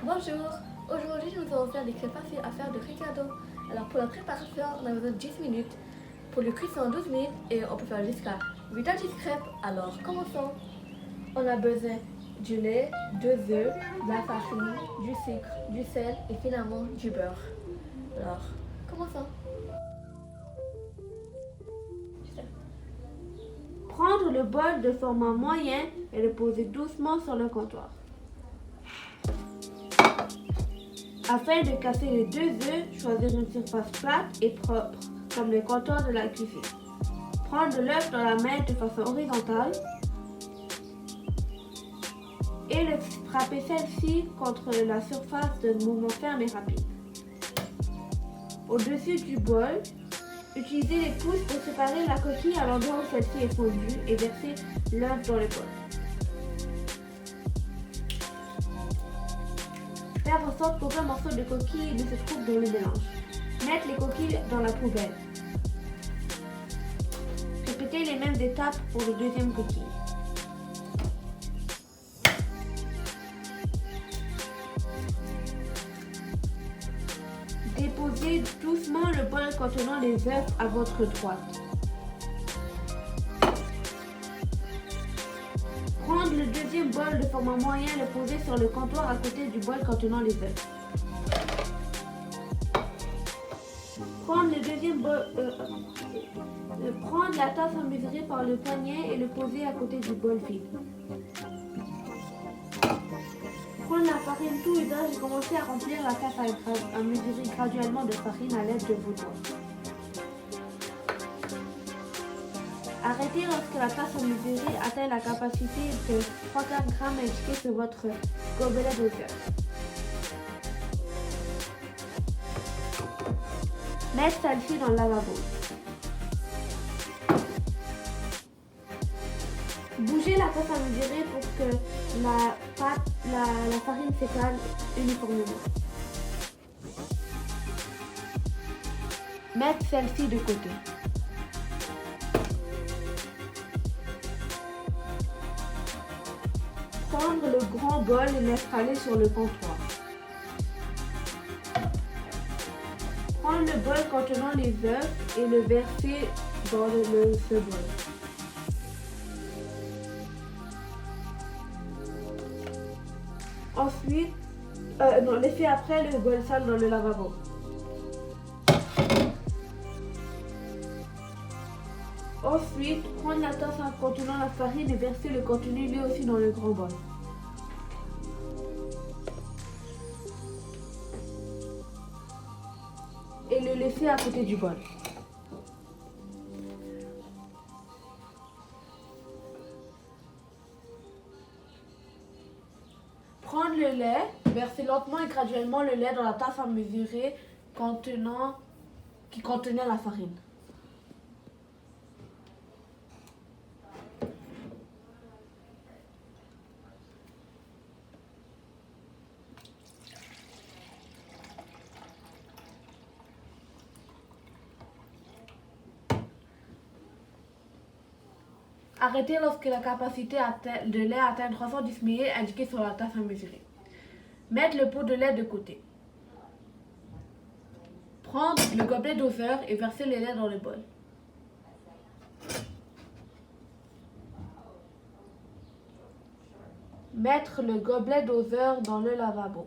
Bonjour, aujourd'hui nous allons faire des crêpes faciles à faire de ricado. Alors pour la préparation, on a besoin de 10 minutes. Pour le cuisson 12 minutes et on peut faire jusqu'à 8 à 10 crêpes. Alors commençons. On a besoin du lait, 2 œufs, de la farine, du sucre, du sel et finalement du beurre. Alors commençons. Prendre le bol de format moyen et le poser doucement sur le comptoir. Afin de casser les 2 œufs, choisir une surface plate et propre, comme le comptoir de la cuisine. Prendre l'œuf dans la main de façon horizontale et le frapper celle-ci contre la surface d'un mouvement ferme et rapide. Au-dessus du bol, utilisez les pouces pour séparer la coquille à l'endroit où celle-ci est fondue et verser l'œuf dans le bol. Faire en sorte qu'aucun morceau de coquille ne se trouve dans le mélange. Mettre les coquilles dans la poubelle. Répétez les mêmes étapes pour le deuxième coquille. Déposez doucement le bol contenant les œufs à votre droite. Prendre le deuxième bol de format moyen et le poser sur le comptoir à côté du bol contenant les œufs. Prendre la tasse à mesurer par le poignet et le poser à côté du bol vide. Prendre la farine tout usage et commencer à remplir la tasse à mesurer graduellement de farine à l'aide de vos doigts. Arrêtez lorsque la tasse à mesurer atteint la capacité de 3/4 g indiquée sur votre gobelet d'odeur. Mettre celle-ci dans le lavabo. Bougez la tasse à mesurer pour que la farine s'étale uniformément. Mettre celle-ci de côté. Prendre le grand bol et l'installer sur le comptoir. Prendre le bol contenant les œufs et le verser dans ce bol. Ensuite, laissez après le bol sale dans le lavabo. Ensuite, prendre la tasse contenant la farine et verser le contenu lui aussi dans le grand bol. Et le laisser à côté du bol. Prendre le lait, verser lentement et graduellement le lait dans la tasse à mesurer qui contenait la farine. Arrêtez lorsque la capacité de lait atteint 310 ml indiquée sur la tasse à mesurer. Mettre le pot de lait de côté. Prendre le gobelet doseur et verser le lait dans le bol. Mettre le gobelet doseur dans le lavabo.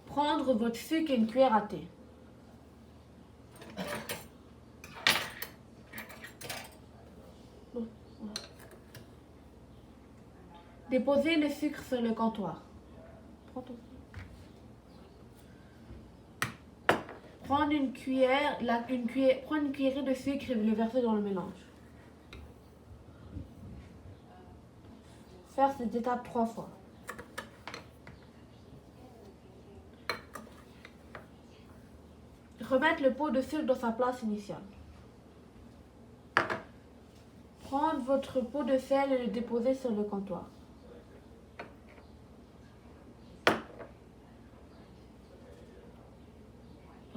Prendre votre sucre et une cuillère à thé. Déposer le sucre sur le comptoir. Prendre une cuillerée de sucre et le verser dans le mélange. Faire cette étape 3 fois. Remettre le pot de sucre dans sa place initiale. Prendre votre pot de sel et le déposer sur le comptoir.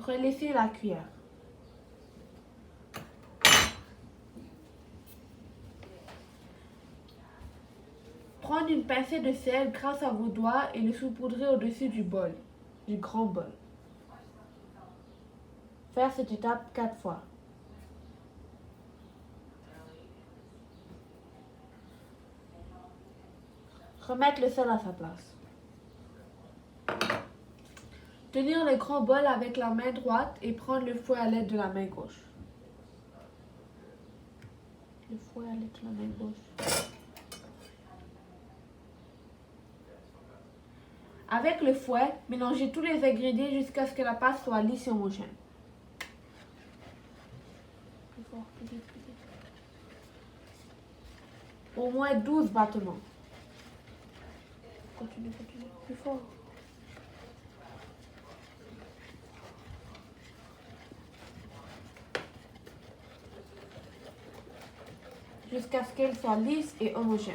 Relaisser la cuillère. Prendre Prendre une pincée de sel grâce à vos doigts et le saupoudrer au-dessus du grand bol. Faire cette étape 4 fois. Remettre le sel à sa place. Tenir le grand bol avec la main droite et prendre le fouet à l'aide de la main gauche. Le fouet à l'aide de la main gauche. Avec le fouet, mélangez tous les ingrédients jusqu'à ce que la pâte soit lisse et homogène. Plus fort, plus vite, plus vite. Au moins 12 battements. Continue, continue. Plus fort. Jusqu'à ce qu'elle soit lisse et homogène.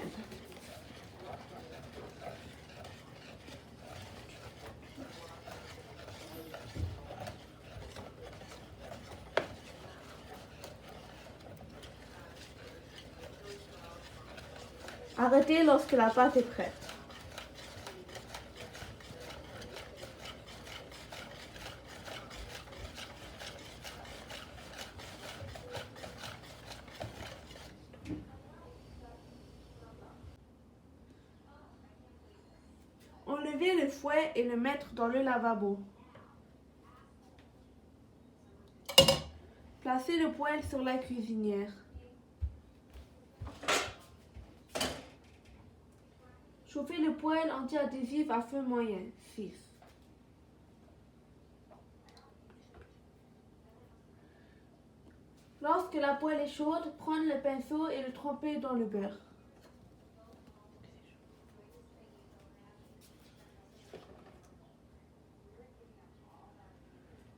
Arrêtez lorsque la pâte est prête. Enlevez le fouet et le mettre dans le lavabo. Placez le poêle sur la cuisinière. Chauffez le poêle anti-adhésif à feu moyen, 6. Lorsque la poêle est chaude, prendre le pinceau et le tremper dans le beurre.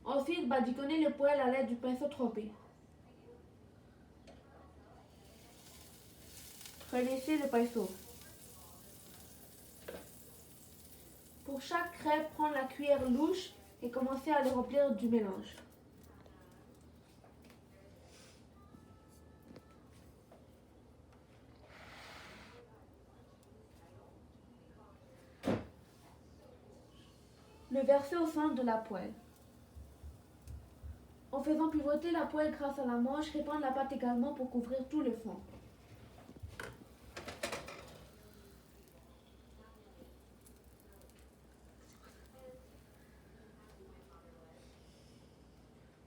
Ensuite, badigeonnez le poêle à l'aide du pinceau trempé. Relaissez le pinceau. Pour chaque crêpe, prendre la cuillère louche et commencer à le remplir du mélange. Le verser au centre de la poêle. En faisant pivoter la poêle grâce à la manche, répandre la pâte également pour couvrir tout le fond.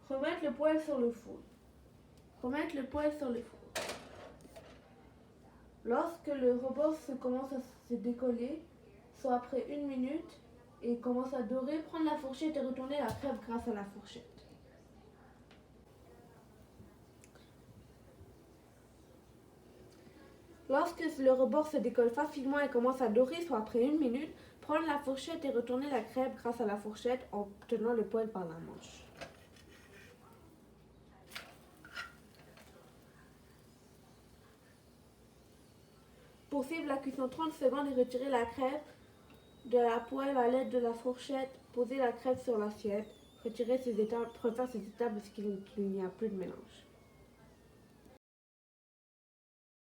Remettre le poêle sur le four. Remettre le poêle sur le four. Lorsque le rebord commence à se décoller, soit après 1 minute, et commence à dorer, prendre la fourchette et retourner la crêpe grâce à la fourchette. Lorsque le rebord se décolle facilement et commence à dorer, soit après 1 minute, prendre la fourchette et retourner la crêpe grâce à la fourchette en tenant le poêle par la manche. Poursuivre la cuisson 30 secondes et retirer la crêpe de la poêle à l'aide de la fourchette. Poser la crêpe sur l'assiette. Refaire ces étapes jusqu'il n'y a plus de mélange.